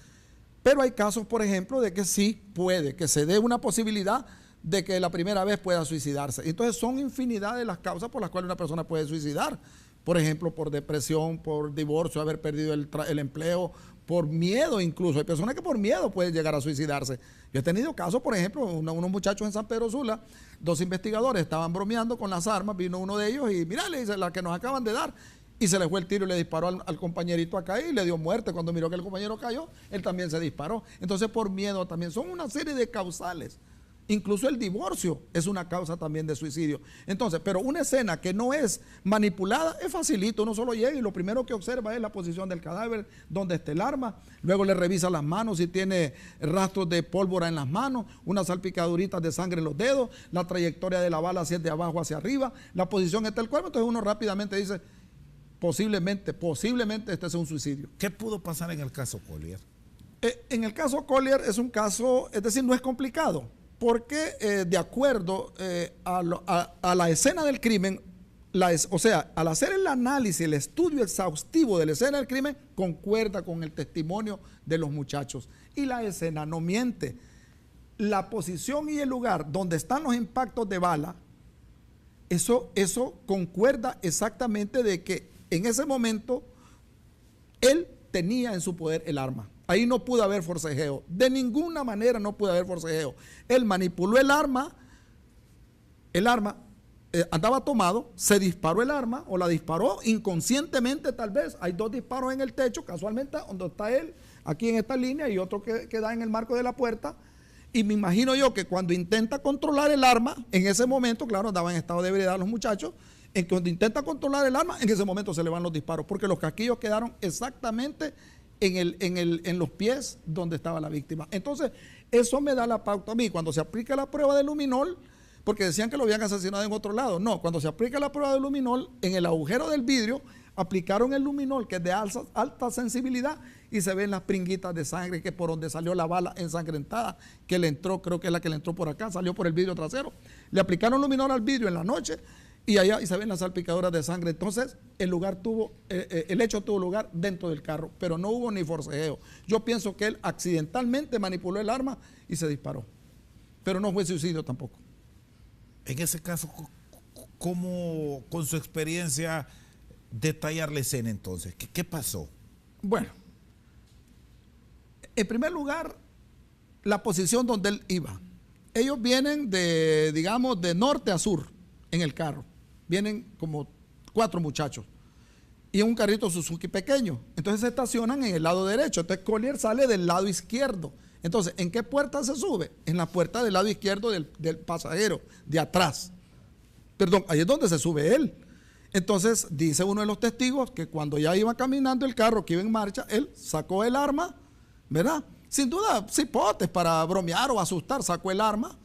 Pero hay casos, por ejemplo, de que sí puede, que se dé una posibilidad de que la primera vez pueda suicidarse. Entonces son infinidad de las causas por las cuales una persona puede suicidar. Por ejemplo, por depresión, por divorcio, haber perdido el empleo, por miedo incluso. Hay personas que por miedo pueden llegar a suicidarse. Yo he tenido casos, por ejemplo, unos muchachos en San Pedro Sula, 2 investigadores estaban bromeando con las armas, vino uno de ellos y mira, le dice, la que nos acaban de dar, y se le fue el tiro y le disparó al compañerito acá y le dio muerte. Cuando miró que el compañero cayó, él también se disparó. Entonces por miedo también. Son una serie de causales. Incluso el divorcio es una causa también de suicidio. Entonces, pero una escena que no es manipulada es facilito, uno solo llega y lo primero que observa es la posición del cadáver, donde está el arma, luego le revisa las manos si tiene rastros de pólvora en las manos, unas salpicaduritas de sangre en los dedos, la trayectoria de la bala si es de abajo hacia arriba, la posición está el cuerpo, entonces uno rápidamente dice, posiblemente este es un suicidio. ¿Qué pudo pasar en el caso Collier? En el caso Collier es un caso, es decir, no es complicado. Porque de acuerdo a la escena del crimen, o sea, al hacer el análisis, el estudio exhaustivo de la escena del crimen, concuerda con el testimonio de los muchachos. Y la escena no miente. La posición y el lugar donde están los impactos de bala, eso concuerda exactamente de que en ese momento él tenía en su poder el arma. Ahí no pudo haber forcejeo. De ninguna manera no pudo haber forcejeo. Él manipuló el arma andaba tomado, se disparó el arma o la disparó inconscientemente tal vez. Hay 2 disparos en el techo, casualmente donde está él, aquí en esta línea, y otro que da en el marco de la puerta. Y me imagino yo que cuando intenta controlar el arma, en ese momento, claro, andaban en estado de ebriedad los muchachos, en cuando intenta controlar el arma, en ese momento se le van los disparos, porque los casquillos quedaron exactamente en los pies donde estaba la víctima. Entonces, eso me da la pauta a mí. Cuando se aplica la prueba de luminol, porque decían que lo habían asesinado en otro lado. No, cuando se aplica la prueba de luminol, en el agujero del vidrio, aplicaron el luminol, que es de alta sensibilidad, y se ven las pringuitas de sangre que por donde salió la bala ensangrentada, que le entró, creo que es la que le entró por acá, salió por el vidrio trasero. Le aplicaron luminol al vidrio en la noche, y allá se ven las salpicaduras de sangre. Entonces el hecho tuvo lugar dentro del carro, pero no hubo ni forcejeo. Yo pienso que él accidentalmente manipuló el arma y se disparó, pero no fue suicidio tampoco. En ese caso, ¿cómo con su experiencia detallar la escena entonces? ¿Qué pasó? Bueno, en primer lugar, la posición donde él iba. Ellos vienen digamos, de norte a sur en el carro. Vienen como 4 muchachos y en un carrito Suzuki pequeño. Entonces se estacionan en el lado derecho. Entonces Collier sale del lado izquierdo. Entonces, ¿en qué puerta se sube? En la puerta del lado izquierdo del pasajero, de atrás. Perdón, ahí es donde se sube él. Entonces, dice uno de los testigos que cuando ya iba caminando el carro, que iba en marcha, él sacó el arma, ¿verdad? Sin duda, cipotes para bromear o asustar, sacó el arma.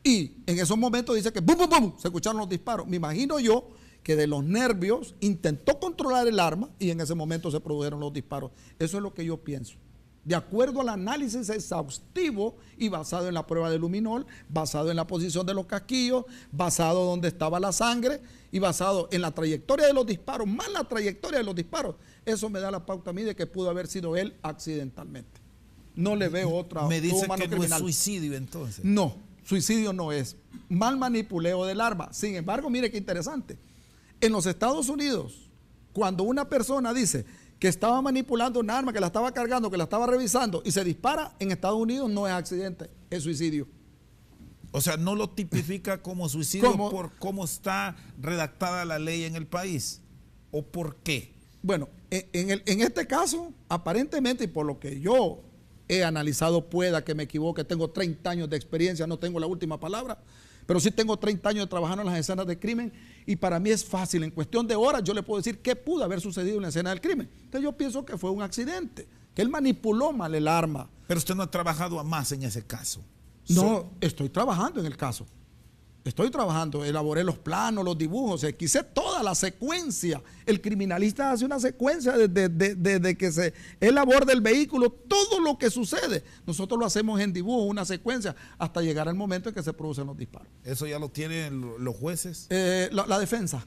Y en esos momentos dice que ¡bum, bum, bum! Se escucharon los disparos. Me imagino yo que de los nervios intentó controlar el arma y en ese momento se produjeron los disparos. Eso es lo que yo pienso. De acuerdo al análisis exhaustivo y basado en la prueba de luminol, basado en la posición de los casquillos, basado donde estaba la sangre y basado en la trayectoria de los disparos, más la trayectoria de los disparos, eso me da la pauta a mí de que pudo haber sido él accidentalmente. No le veo otra. Me dice que no es suicidio entonces. No, suicidio no es. Mal manipuleo del arma. Sin embargo, mire qué interesante. En los Estados Unidos, cuando una persona dice que estaba manipulando un arma, que la estaba cargando, que la estaba revisando y se dispara, en Estados Unidos no es accidente, es suicidio. O sea, no lo tipifica como suicidio por cómo está redactada la ley en el país. o por qué? Bueno, en este caso, aparentemente, y por lo que yo he analizado, pueda que me equivoque, tengo 30 años de experiencia, no tengo la última palabra, pero sí tengo 30 años trabajando en las escenas de crimen y para mí es fácil, en cuestión de horas yo le puedo decir qué pudo haber sucedido en la escena del crimen. Entonces yo pienso que fue un accidente, que él manipuló mal el arma. Pero usted no ha trabajado a más en ese caso. No, estoy trabajando en el caso. Estoy trabajando, elaboré los planos, los dibujos, quise toda la secuencia. El criminalista hace una secuencia desde que él aborda el vehículo, todo lo que sucede. Nosotros lo hacemos en dibujo, una secuencia, hasta llegar al momento en que se producen los disparos. ¿Eso ya lo tienen los jueces? La defensa.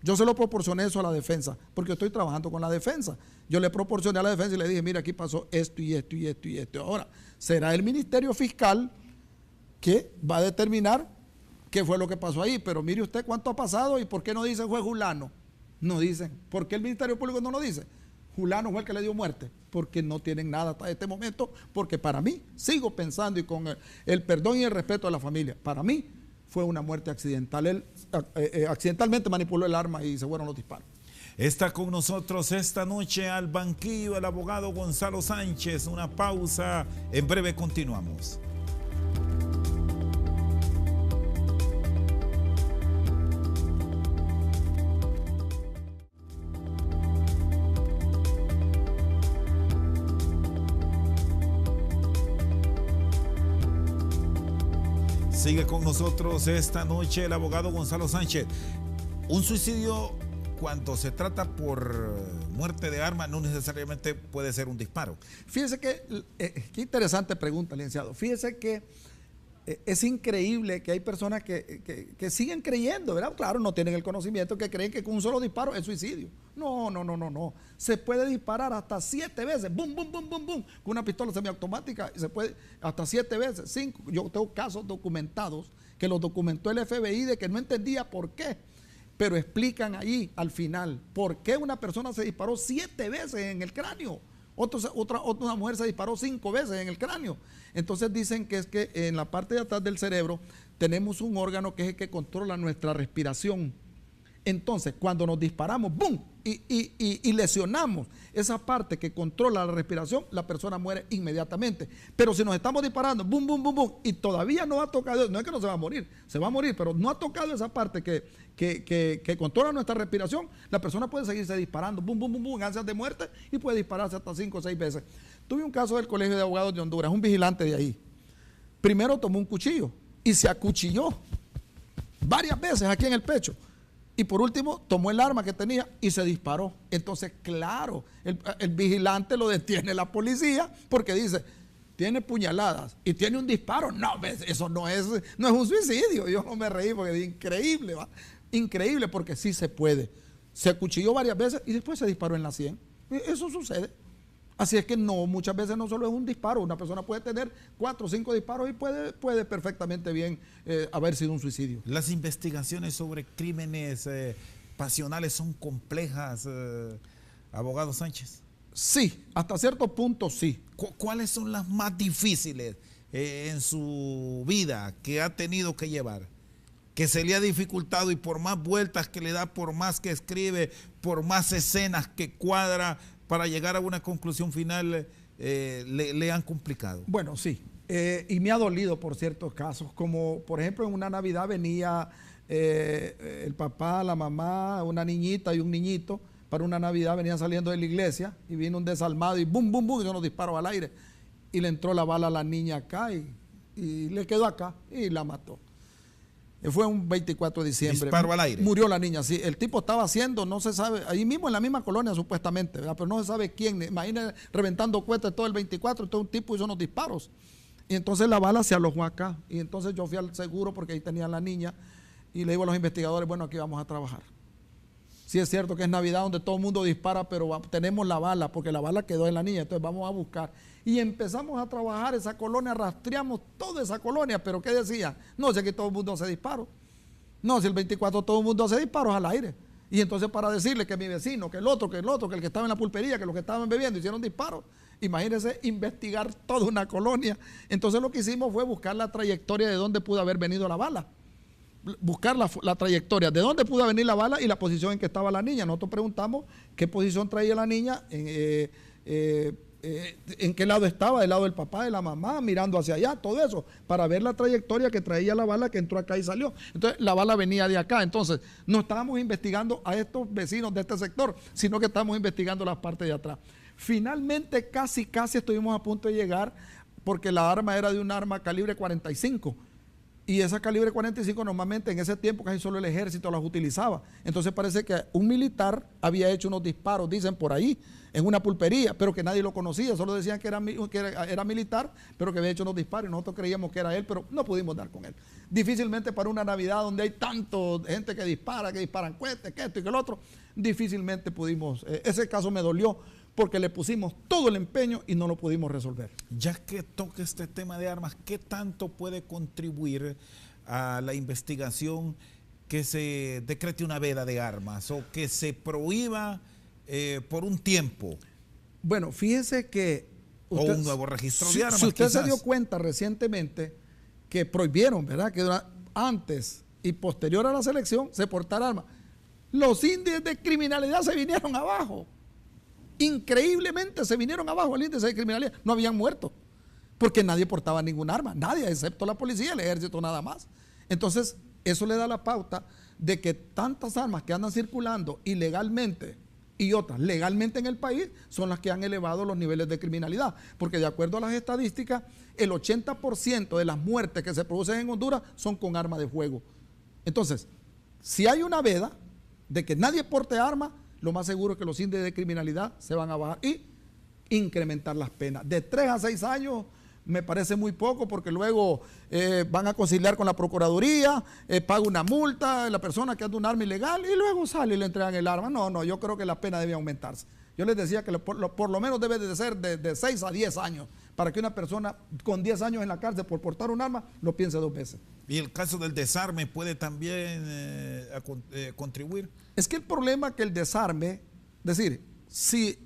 Yo se lo proporcioné eso a la defensa, porque estoy trabajando con la defensa. Yo le proporcioné a la defensa y le dije, mira, aquí pasó esto y esto y esto y esto. Ahora, será el Ministerio Fiscal que va a determinar qué fue lo que pasó ahí, pero mire usted cuánto ha pasado y por qué no dice fue Julano. No dicen. ¿Por qué el Ministerio Público no lo dice? Julano fue el que le dio muerte, porque no tienen nada hasta este momento, porque para mí, sigo pensando y con el perdón y el respeto de la familia, para mí fue una muerte accidental. Él accidentalmente manipuló el arma y se fueron los disparos. Está con nosotros esta noche al banquillo el abogado Gonzalo Sánchez. Una pausa, en breve continuamos. Sigue con nosotros esta noche el abogado Gonzalo Sánchez. Un suicidio, cuando se trata por muerte de arma, no necesariamente puede ser un disparo. Fíjese que, qué interesante pregunta, licenciado. Fíjese que es increíble que hay personas que siguen creyendo, ¿verdad? Claro, no tienen el conocimiento, que creen que con un solo disparo es suicidio. No. Se puede disparar hasta 7 veces, bum, bum, bum, bum, bum, con una pistola semiautomática, se puede hasta 7 veces, 5. Yo tengo casos documentados que los documentó el FBI de que no entendía por qué, pero explican ahí al final por qué una persona se disparó 7 veces en el cráneo. Una mujer se disparó 5 veces en el cráneo. Entonces dicen que es que en la parte de atrás del cerebro tenemos un órgano que es el que controla nuestra respiración. Entonces, cuando nos disparamos, ¡boom! Y lesionamos esa parte que controla la respiración, la persona muere inmediatamente. Pero si nos estamos disparando, ¡boom, boom, boom, boom! Y todavía no ha tocado, no es que no se va a morir, se va a morir, pero no ha tocado esa parte que controla nuestra respiración, la persona puede seguirse disparando, ¡boom, boom, boom, boom!, en ansias de muerte y puede dispararse hasta 5 o 6 veces. Tuve un caso del Colegio de Abogados de Honduras, un vigilante de ahí. Primero tomó un cuchillo y se acuchilló varias veces aquí en el pecho. Y por último, tomó el arma que tenía y se disparó. Entonces, claro, el vigilante lo detiene la policía porque dice, tiene puñaladas y tiene un disparo. No, eso no es un suicidio. Yo no me reí porque es increíble, ¿va? Increíble, porque sí se puede. Se acuchilló varias veces y después se disparó en la 100. Eso sucede. Así es que no, muchas veces no solo es un disparo, una persona puede tener 4 o 5 disparos y puede perfectamente bien haber sido un suicidio. Las investigaciones sobre crímenes pasionales son complejas, abogado Sánchez. Sí, hasta cierto punto sí. ¿Cuáles son las más difíciles en su vida que ha tenido que llevar? Que se le ha dificultado y por más vueltas que le da, por más que escribe, por más escenas que cuadra, para llegar a una conclusión final, le han complicado. Bueno, sí, y me ha dolido por ciertos casos, como por ejemplo en una Navidad venía el papá, la mamá, una niñita y un niñito, para una Navidad venían saliendo de la iglesia y vino un desalmado y bum, bum, bum, y unos disparos al aire, y le entró la bala a la niña acá y le quedó acá y la mató. Fue un 24 de diciembre. Disparo al aire. Murió la niña, sí. El tipo estaba haciendo, no se sabe, ahí mismo en la misma colonia supuestamente, ¿verdad? Pero no se sabe quién. Imagínense reventando cohetes todo el 24, todo un tipo hizo unos disparos. Y entonces la bala se alojó acá. Y entonces yo fui al seguro porque ahí tenía la niña y le digo a los investigadores, bueno, aquí vamos a trabajar. Sí es cierto que es Navidad donde todo el mundo dispara, pero tenemos la bala, porque la bala quedó en la niña, entonces vamos a buscar. Y empezamos a trabajar esa colonia, rastreamos toda esa colonia, pero ¿qué decía? No, si aquí todo el mundo hace disparos. No, si el 24 todo el mundo hace disparos al aire. Y entonces para decirle que mi vecino, que el otro, que el que estaba en la pulpería, que los que estaban bebiendo hicieron disparos. Imagínense investigar toda una colonia. Entonces lo que hicimos fue buscar la trayectoria de dónde pudo haber venido la bala. buscar la trayectoria, de dónde pudo venir la bala y la posición en que estaba la niña. Nosotros preguntamos qué posición traía la niña, en qué lado estaba, del lado del papá, de la mamá, mirando hacia allá, todo eso, para ver la trayectoria que traía la bala que entró acá y salió. Entonces, la bala venía de acá. Entonces, no estábamos investigando a estos vecinos de este sector, sino que estábamos investigando las partes de atrás. Finalmente, casi estuvimos a punto de llegar, porque la arma era de un arma calibre 45. Y esa calibre 45 normalmente en ese tiempo casi solo el ejército las utilizaba. Entonces parece que un militar había hecho unos disparos, dicen por ahí, en una pulpería, pero que nadie lo conocía. Solo decían que era militar, pero que había hecho unos disparos y nosotros creíamos que era él, pero no pudimos dar con él. Difícilmente para una Navidad donde hay tanto gente que disparan cohetes, que esto y que el otro, difícilmente pudimos. Ese caso me dolió porque le pusimos todo el empeño y no lo pudimos resolver. Ya que toca este tema de armas, ¿qué tanto puede contribuir a la investigación que se decrete una veda de armas o que se prohíba por un tiempo? Bueno, fíjese que usted, o un nuevo registro de armas. Si usted quizás se dio cuenta recientemente que prohibieron, ¿verdad?, que antes y posterior a la selección se portara armas, los índices de criminalidad se vinieron abajo. Increíblemente se vinieron abajo el índice de criminalidad. No habían muerto porque nadie portaba ningún arma, nadie, excepto la policía, el ejército, nada más. Entonces, eso le da la pauta de que tantas armas que andan circulando ilegalmente y otras legalmente en el país son las que han elevado los niveles de criminalidad, porque de acuerdo a las estadísticas, el 80% de las muertes que se producen en Honduras son con armas de fuego. Entonces, si hay una veda de que nadie porte armas, lo más seguro es que los índices de criminalidad se van a bajar y incrementar las penas. De 3 a 6 años me parece muy poco, porque luego van a conciliar con la Procuraduría, paga una multa, la persona que anda un arma ilegal y luego sale y le entregan el arma. No, yo creo que la pena debe aumentarse. Yo les decía que por lo menos debe de ser de 6 a 10 años, para que una persona con 10 años en la cárcel por portar un arma lo piense 2 veces. ¿Y el caso del desarme puede también contribuir? Es que el problema que el desarme, es decir, si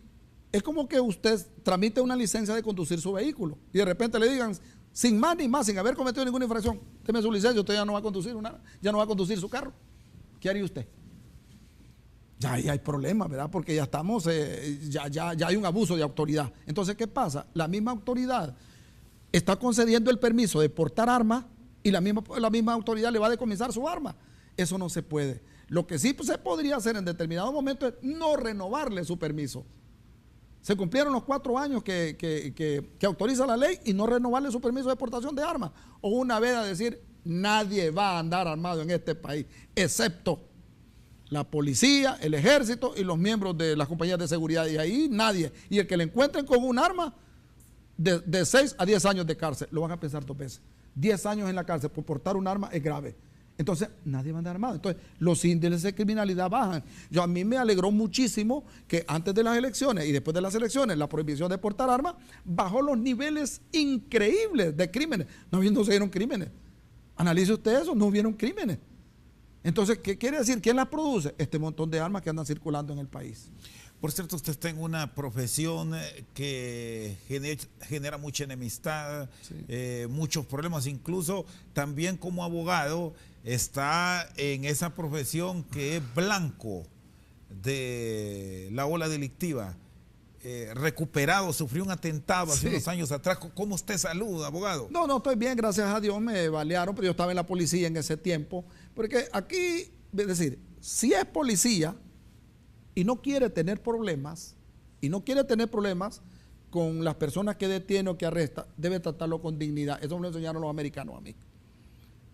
es como que usted tramite una licencia de conducir su vehículo y de repente le digan, sin más ni más, sin haber cometido ninguna infracción, deme su licencia, usted ya no va a conducir ya no va a conducir su carro. ¿Qué haría usted? Ya ahí hay problemas, ¿verdad? Porque ya estamos, ya hay un abuso de autoridad. Entonces, ¿qué pasa? La misma autoridad está concediendo el permiso de portar armas y la misma autoridad le va a decomisar su arma. Eso no se puede. Lo que sí se podría hacer en determinado momento es no renovarle su permiso. Se cumplieron los 4 años que autoriza la ley y no renovarle su permiso de portación de armas. O una vez a decir, nadie va a andar armado en este país, excepto la policía, el ejército y los miembros de las compañías de seguridad. Y ahí nadie. Y el que le encuentren con un arma, de 6 a 10 años de cárcel. Lo van a pensar 2 veces. 10 años en la cárcel por portar un arma es grave. Entonces, nadie va a andar armado. Entonces, los índices de criminalidad bajan. A mí me alegró muchísimo que antes de las elecciones y después de las elecciones, la prohibición de portar armas bajó los niveles increíbles de crímenes. No se dieron crímenes. Analice usted eso, no hubieron crímenes. Entonces, ¿qué quiere decir? ¿Quién las produce? Este montón de armas que andan circulando en el país. Por cierto, usted está en una profesión que genera mucha enemistad, sí, muchos problemas, incluso también como abogado está en esa profesión que es blanco de la ola delictiva. Recuperado, sufrió un atentado hace unos años atrás. ¿Cómo usted saluda, abogado? No, estoy bien, gracias a Dios. Me balearon, pero yo estaba en la policía en ese tiempo. Porque aquí, es decir, si es policía y no quiere tener problemas, con las personas que detiene o que arresta, debe tratarlo con dignidad. Eso me lo enseñaron los americanos a mí.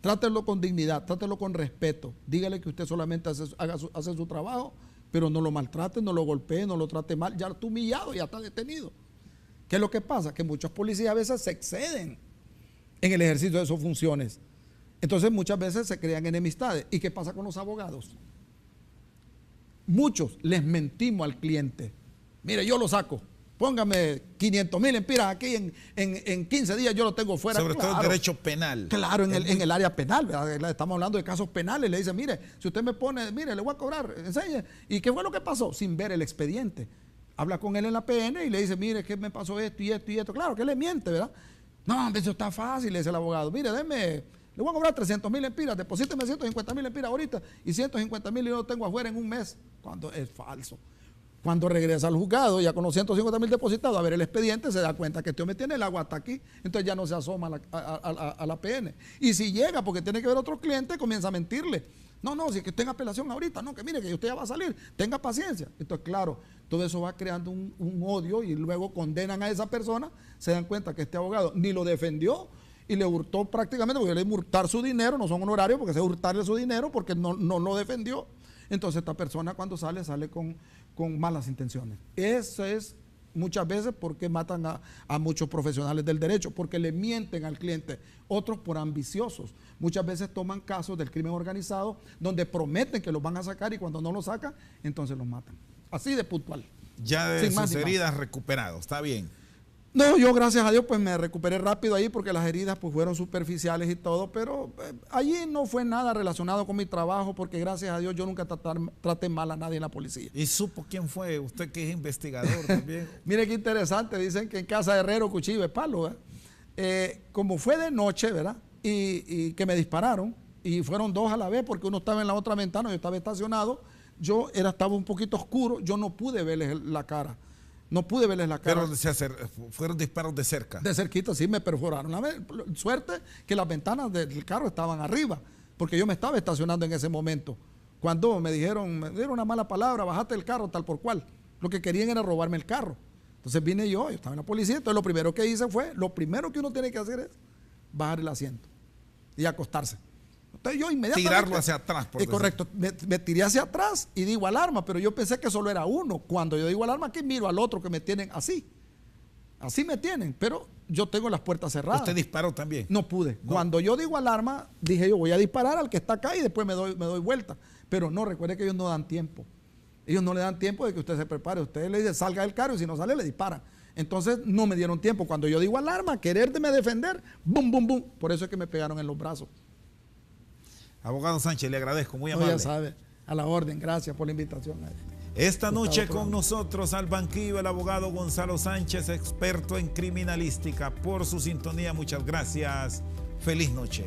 Trátelo con dignidad, trátelo con respeto. Dígale que usted solamente hace su trabajo, pero no lo maltrate, no lo golpee, no lo trate mal. Ya está humillado, ya está detenido. ¿Qué es lo que pasa? Que muchos policías a veces se exceden en el ejercicio de sus funciones. Entonces muchas veces se crean enemistades. ¿Y qué pasa con los abogados? Muchos les mentimos al cliente. Mire, yo lo saco. Póngame 500,000 empiras aquí en 15 días, yo lo tengo fuera. Sobre todo el derecho penal. Claro, en el área penal, ¿verdad? Estamos hablando de casos penales. Le dice, mire, si usted me pone, mire, le voy a cobrar, enseñe. ¿Y qué fue lo que pasó? Sin ver el expediente. Habla con él en la PN y le dice, mire, ¿qué me pasó esto y esto y esto? Claro que le miente, ¿verdad? No, eso está fácil, le dice el abogado. Mire, deme le voy a cobrar 300.000 lempiras, deposíteme 150.000 lempiras ahorita y 150.000 yo lo tengo afuera en un mes, cuando es falso. Cuando regresa al juzgado, ya con los 150.000 depositados, a ver el expediente, se da cuenta que este hombre tiene el agua hasta aquí, entonces ya no se asoma a la PN. Y si llega, porque tiene que ver otro cliente, comienza a mentirle. No, si es que tenga apelación ahorita, no, que mire que usted ya va a salir, tenga paciencia. Entonces, claro, todo eso va creando un odio y luego condenan a esa persona, se dan cuenta que este abogado ni lo defendió y le hurtó prácticamente, porque le hurtar su dinero, no son honorarios, porque es hurtarle su dinero porque no lo defendió. Entonces esta persona cuando sale con malas intenciones. Eso es muchas veces porque matan a muchos profesionales del derecho, porque le mienten al cliente, otros por ambiciosos. Muchas veces toman casos del crimen organizado donde prometen que los van a sacar y cuando no los sacan, entonces los matan. Así de puntual. Ya de sus heridas recuperado, está bien. No, yo gracias a Dios pues me recuperé rápido ahí porque las heridas pues fueron superficiales y todo, pero allí no fue nada relacionado con mi trabajo porque gracias a Dios yo nunca traté mal a nadie en la policía. ¿Y supo quién fue? Usted que es investigador también. Mire qué interesante, dicen que en casa de herrero cuchillo de palo, como fue de noche, ¿verdad? Y que me dispararon y fueron dos a la vez porque uno estaba en la otra ventana, yo estaba estacionado, estaba un poquito oscuro, yo no pude verles la cara. No pude verles la cara. Pero fueron disparos de cerca. De cerquita, sí, me perforaron. Suerte que las ventanas del carro estaban arriba, porque yo me estaba estacionando en ese momento. Cuando me dieron una mala palabra, bajaste del carro, tal por cual. Lo que querían era robarme el carro. Entonces vine yo estaba en la policía. Entonces lo primero que hice lo primero que uno tiene que hacer es bajar el asiento y acostarse. Entonces yo inmediatamente... Tirarlo hacia atrás, por correcto, me tiré hacia atrás y digo alarma, pero yo pensé que solo era uno. Cuando yo digo alarma, aquí miro al otro que me tienen así. Así me tienen, pero yo tengo las puertas cerradas. ¿Usted disparó también? No pude. No. Cuando yo digo alarma, dije yo voy a disparar al que está acá y después me doy vuelta. Pero no, recuerde que ellos no dan tiempo. Ellos no le dan tiempo de que usted se prepare. Usted le dice salga del carro y si no sale le disparan. Entonces no me dieron tiempo. Cuando yo digo alarma, quererme defender, bum, bum, bum. Por eso es que me pegaron en los brazos. Abogado Sánchez, le agradezco, muy amable. Ya sabe, a la orden, gracias por la invitación. Esta noche con nosotros al banquillo el abogado Gonzalo Sánchez, experto en criminalística. Por su sintonía, muchas gracias. Feliz noche.